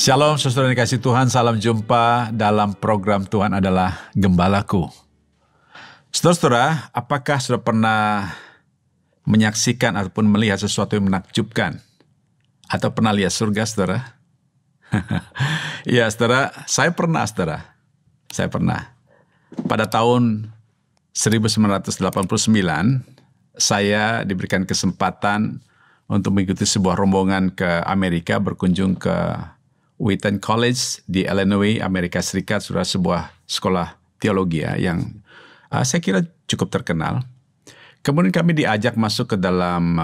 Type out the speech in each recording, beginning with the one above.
Shalom, saudara yang dikasihi Tuhan, salam jumpa dalam program Tuhan adalah Gembalaku. Saudara-saudara, apakah sudah pernah menyaksikan ataupun melihat sesuatu yang menakjubkan? Atau pernah lihat surga, saudara? Ya, saudara, saya pernah. Pada tahun 1989, saya diberikan kesempatan untuk mengikuti sebuah rombongan ke Amerika, berkunjung ke Wheaton College di Illinois, Amerika Serikat, sebuah sekolah teologi yang saya kira cukup terkenal. Kemudian kami diajak masuk ke dalam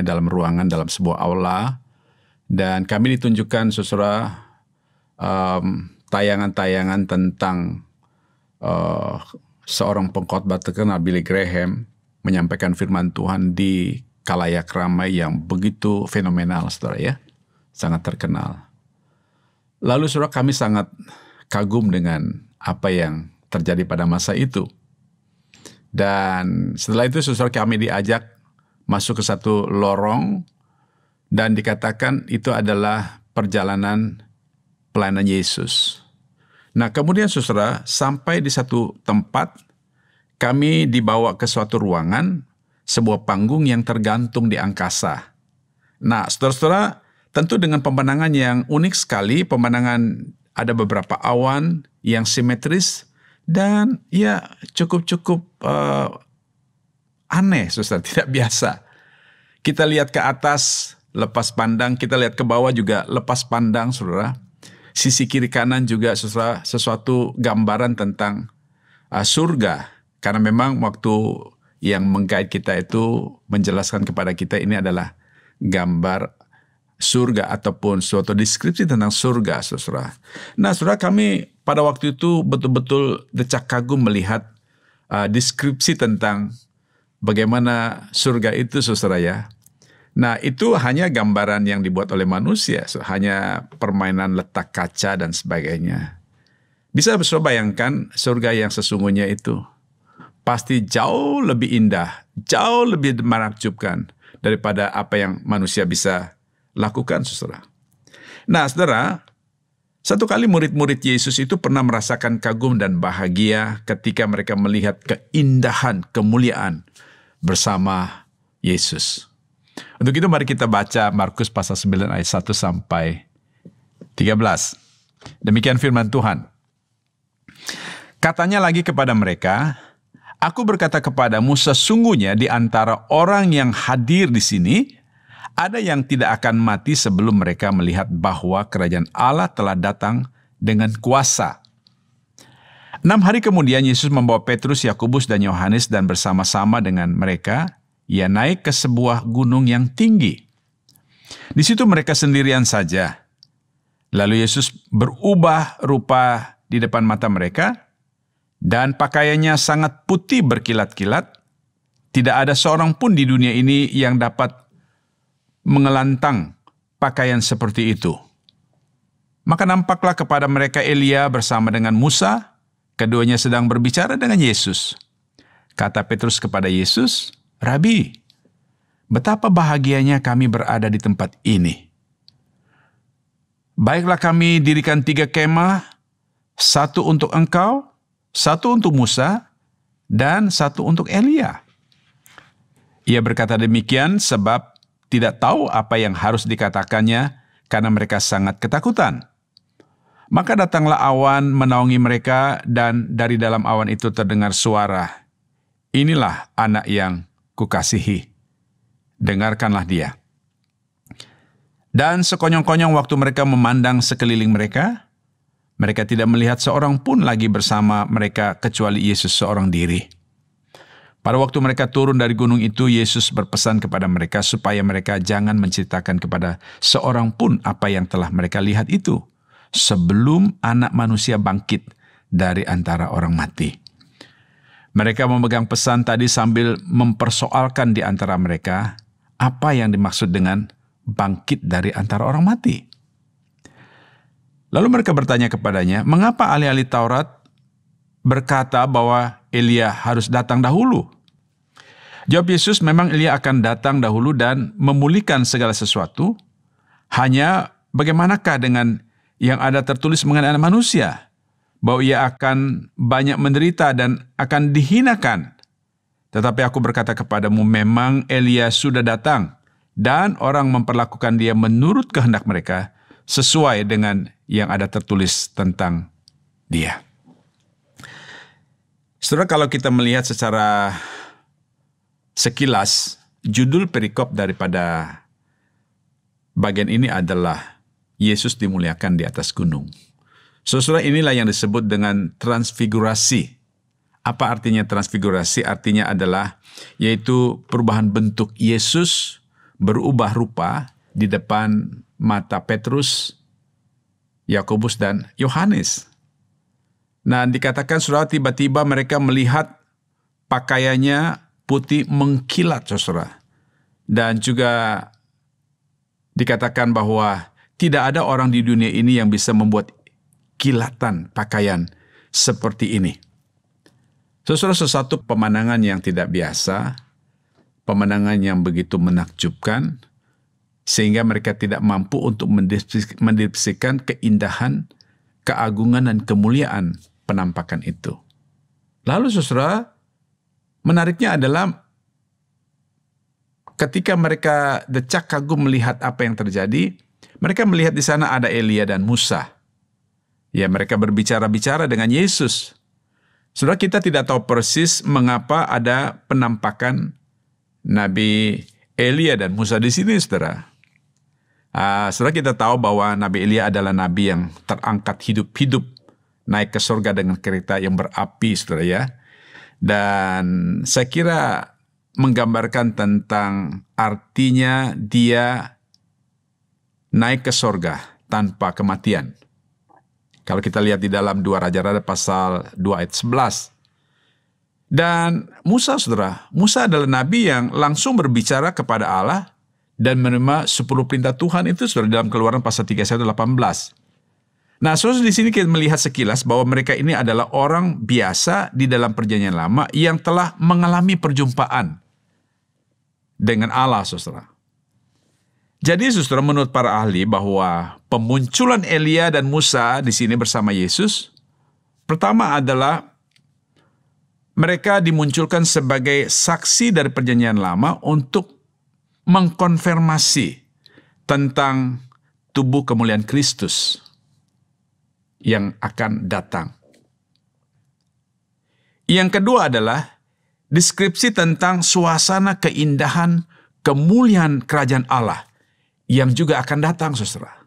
dalam ruangan, dalam sebuah aula, dan kami ditunjukkan tayangan-tayangan tentang seorang pengkhotbah terkenal, Billy Graham, menyampaikan firman Tuhan di khalayak ramai yang begitu fenomenal, saudara ya. Sangat terkenal. Lalu saudara, kami sangat kagum dengan apa yang terjadi pada masa itu. Dan setelah itu saudara, kami diajak masuk ke satu lorong dan dikatakan itu adalah perjalanan pelayanan Yesus. Nah, kemudian saudara, sampai di satu tempat kami dibawa ke suatu ruangan, sebuah panggung yang tergantung di angkasa. Nah, saudara-saudara, tentu dengan pemandangan yang unik sekali, pemandangan ada beberapa awan yang simetris dan ya cukup aneh, saudara, tidak biasa. Kita lihat ke atas, lepas pandang, kita lihat ke bawah juga lepas pandang, saudara. Sisi kiri kanan juga, saudara, sesuatu gambaran tentang surga. Karena memang waktu yang meng-guide kita itu menjelaskan kepada kita ini adalah gambar surga ataupun suatu deskripsi tentang surga, saudara. Nah, saudara, kami pada waktu itu betul-betul decak kagum melihat deskripsi tentang bagaimana surga itu, saudara ya. Nah, itu hanya gambaran yang dibuat oleh manusia, hanya permainan letak kaca dan sebagainya. Bisa saudara bayangkan surga yang sesungguhnya itu pasti jauh lebih indah, jauh lebih menakjubkan daripada apa yang manusia bisa lakukan, saudara. Nah, saudara, satu kali murid-murid Yesus itu pernah merasakan kagum dan bahagia ketika mereka melihat keindahan, kemuliaan bersama Yesus. Untuk itu mari kita baca Markus pasal 9 ayat 1 sampai 13. Demikian firman Tuhan. Katanya lagi kepada mereka, "Aku berkata kepadamu, sesungguhnya di antara orang yang hadir di sini, ada yang tidak akan mati sebelum mereka melihat bahwa kerajaan Allah telah datang dengan kuasa." 6 hari kemudian Yesus membawa Petrus, Yakobus, dan Yohanes dan bersama-sama dengan mereka, ia naik ke sebuah gunung yang tinggi. Di situ mereka sendirian saja. Lalu Yesus berubah rupa di depan mata mereka, dan pakaiannya sangat putih berkilat-kilat. Tidak ada seorang pun di dunia ini yang dapat mengelantang pakaian seperti itu. Maka nampaklah kepada mereka Elia bersama dengan Musa, keduanya sedang berbicara dengan Yesus. Kata Petrus kepada Yesus, "Rabi, betapa bahagianya kami berada di tempat ini. Baiklah kami dirikan 3 kemah, 1 untuk engkau, 1 untuk Musa, dan 1 untuk Elia." Ia berkata demikian sebab tidak tahu apa yang harus dikatakannya karena mereka sangat ketakutan. Maka datanglah awan menaungi mereka dan dari dalam awan itu terdengar suara, "Inilah anak yang kukasihi, dengarkanlah dia." Dan sekonyong-konyong waktu mereka memandang sekeliling mereka, mereka tidak melihat seorang pun lagi bersama mereka kecuali Yesus seorang diri. Pada waktu mereka turun dari gunung itu, Yesus berpesan kepada mereka supaya mereka jangan menceritakan kepada seorang pun apa yang telah mereka lihat itu, sebelum Anak Manusia bangkit dari antara orang mati. Mereka memegang pesan tadi sambil mempersoalkan di antara mereka apa yang dimaksud dengan bangkit dari antara orang mati. Lalu mereka bertanya kepadanya, "Mengapa ahli-ahli Taurat berkata bahwa Elia harus datang dahulu?" Jawab Yesus, "Memang Elia akan datang dahulu dan memulihkan segala sesuatu. Hanya bagaimanakah dengan yang ada tertulis mengenai anak manusia? Bahwa ia akan banyak menderita dan akan dihinakan. Tetapi aku berkata kepadamu, memang Elia sudah datang, dan orang memperlakukan dia menurut kehendak mereka, sesuai dengan yang ada tertulis tentang dia. Saudara, kalau kita melihat secara sekilas, judul perikop daripada bagian ini adalah Yesus dimuliakan di atas gunung. Saudara, inilah yang disebut dengan transfigurasi. Apa artinya transfigurasi? Artinya adalah yaitu perubahan bentuk Yesus berubah rupa di depan mata Petrus, Yakobus, dan Yohanes. Nah, dikatakan saudara, tiba-tiba mereka melihat pakaiannya putih mengkilat, saudara. Dan juga dikatakan bahwa tidak ada orang di dunia ini yang bisa membuat kilatan pakaian seperti ini. Saudara, sesuatu pemandangan yang tidak biasa, pemandangan yang begitu menakjubkan, sehingga mereka tidak mampu untuk mendeskripsikan keindahan, keagungan, dan kemuliaan penampakan itu. Lalu saudara, menariknya adalah ketika mereka decak kagum melihat apa yang terjadi, mereka melihat di sana ada Elia dan Musa. Ya, mereka berbicara-bicara dengan Yesus. Saudara, kita tidak tahu persis mengapa ada penampakan Nabi Elia dan Musa di sini, saudara. Saudara, kita tahu bahwa Nabi Elia adalah nabi yang terangkat hidup-hidup, naik ke surga dengan kereta yang berapi, saudara ya. Dan saya kira menggambarkan tentang artinya dia naik ke surga tanpa kematian. Kalau kita lihat di dalam 2 Raja-Raja pasal 2 ayat 11. Dan Musa, saudara, Musa adalah nabi yang langsung berbicara kepada Allah dan menerima 10 perintah Tuhan itu, saudara, dalam Keluaran pasal 31 ayat 18. Nah, saudara, di sini kita melihat sekilas bahwa mereka ini adalah orang biasa di dalam Perjanjian Lama yang telah mengalami perjumpaan dengan Allah, saudara. Jadi, saudara, menurut para ahli bahwa pemunculan Elia dan Musa di sini bersama Yesus, pertama adalah mereka dimunculkan sebagai saksi dari Perjanjian Lama untuk mengkonfirmasi tentang tubuh kemuliaan Kristus yang akan datang. Yang kedua adalah deskripsi tentang suasana keindahan kemuliaan kerajaan Allah yang juga akan datang, saudara.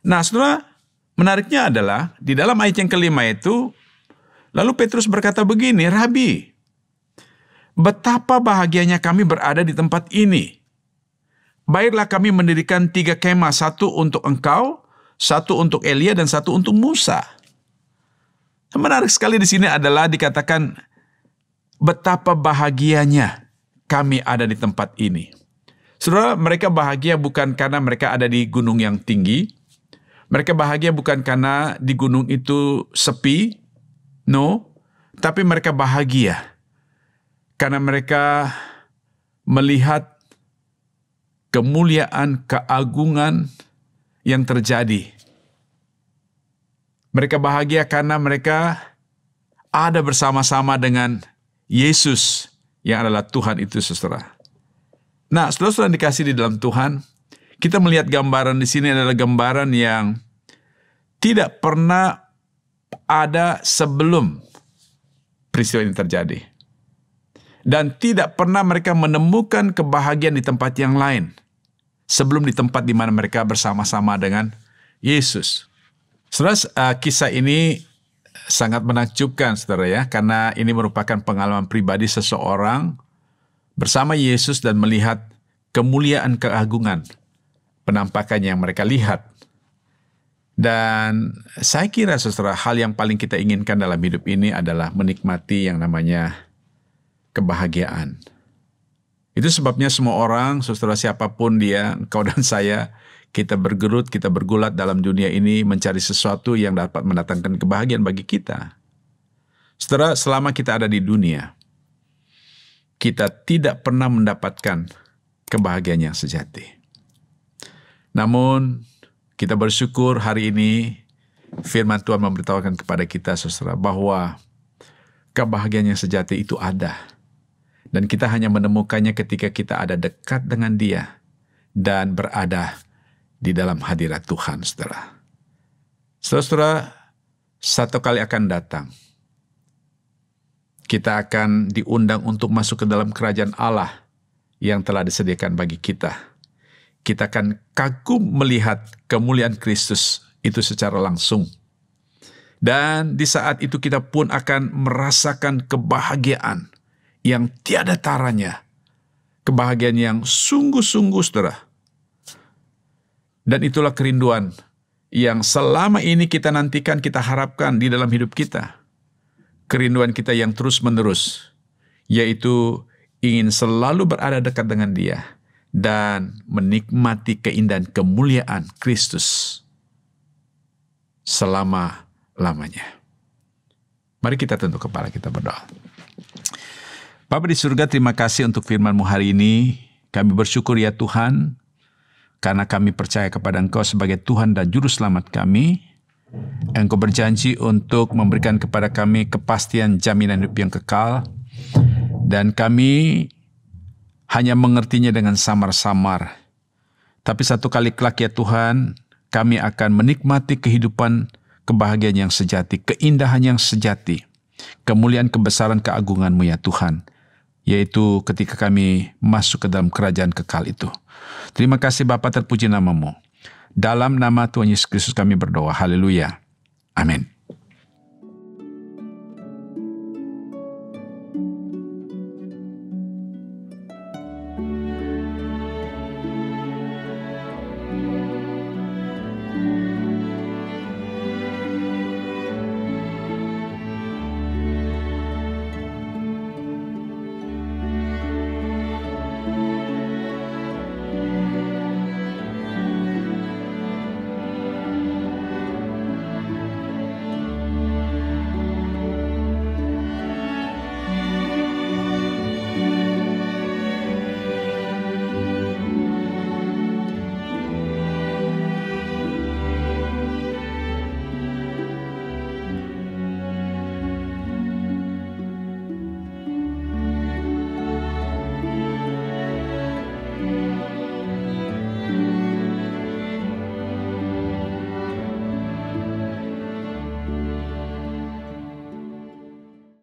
Nah, saudara, menariknya adalah di dalam ayat yang kelima itu, lalu Petrus berkata begini, Rabi, betapa bahagianya kami berada di tempat ini. Baiklah kami mendirikan 3 kemah, 1 untuk engkau, 1 untuk Elia, dan 1 untuk Musa. Menarik sekali di sini adalah dikatakan betapa bahagianya kami ada di tempat ini. Saudara, mereka bahagia bukan karena mereka ada di gunung yang tinggi. Mereka bahagia bukan karena di gunung itu sepi. No, tapi mereka bahagia karena mereka melihat kemuliaan, keagungan yang terjadi. Mereka bahagia karena mereka ada bersama-sama dengan Yesus yang adalah Tuhan itu, saudara. Nah, saudara-saudara dikasih di dalam Tuhan, kita melihat gambaran di sini adalah gambaran yang tidak pernah ada sebelum peristiwa ini terjadi. Dan tidak pernah mereka menemukan kebahagiaan di tempat yang lain sebelum di tempat di mana mereka bersama-sama dengan Yesus. Saudara, kisah ini sangat menakjubkan, saudara ya, karena ini merupakan pengalaman pribadi seseorang bersama Yesus dan melihat kemuliaan keagungan penampakan yang mereka lihat. Dan saya kira, saudara, hal yang paling kita inginkan dalam hidup ini adalah menikmati yang namanya kebahagiaan. Itu sebabnya semua orang, saudara, siapapun dia, engkau dan saya, kita bergerut, kita bergulat dalam dunia ini mencari sesuatu yang dapat mendatangkan kebahagiaan bagi kita. Saudara, selama kita ada di dunia, kita tidak pernah mendapatkan kebahagiaan yang sejati. Namun kita bersyukur hari ini firman Tuhan memberitahukan kepada kita, saudara, bahwa kebahagiaan yang sejati itu ada. Dan kita hanya menemukannya ketika kita ada dekat dengan Dia dan berada di dalam hadirat Tuhan, saudara. Saudara, satu kali akan datang. Kita akan diundang untuk masuk ke dalam kerajaan Allah yang telah disediakan bagi kita. Kita akan kagum melihat kemuliaan Kristus itu secara langsung. Dan di saat itu kita pun akan merasakan kebahagiaan yang tiada taranya. Kebahagiaan yang sungguh-sungguh, saudara. Dan itulah kerinduan yang selama ini kita nantikan, kita harapkan di dalam hidup kita. Kerinduan kita yang terus-menerus, yaitu ingin selalu berada dekat dengan Dia dan menikmati keindahan kemuliaan Kristus selama-lamanya. Mari kita tunduk kepala, kita berdoa. Bapa di surga, terima kasih untuk firman-Mu hari ini. Kami bersyukur ya Tuhan, karena kami percaya kepada Engkau sebagai Tuhan dan Juru Selamat kami. Engkau berjanji untuk memberikan kepada kami kepastian jaminan hidup yang kekal. Dan kami hanya mengertinya dengan samar-samar. Tapi satu kali kelak ya Tuhan, kami akan menikmati kehidupan kebahagiaan yang sejati, keindahan yang sejati, kemuliaan, kebesaran, keagungan-Mu ya Tuhan, yaitu ketika kami masuk ke dalam kerajaan kekal itu. Terima kasih Bapa, terpuji nama-Mu. Dalam nama Tuhan Yesus Kristus kami berdoa. Haleluya. Amin.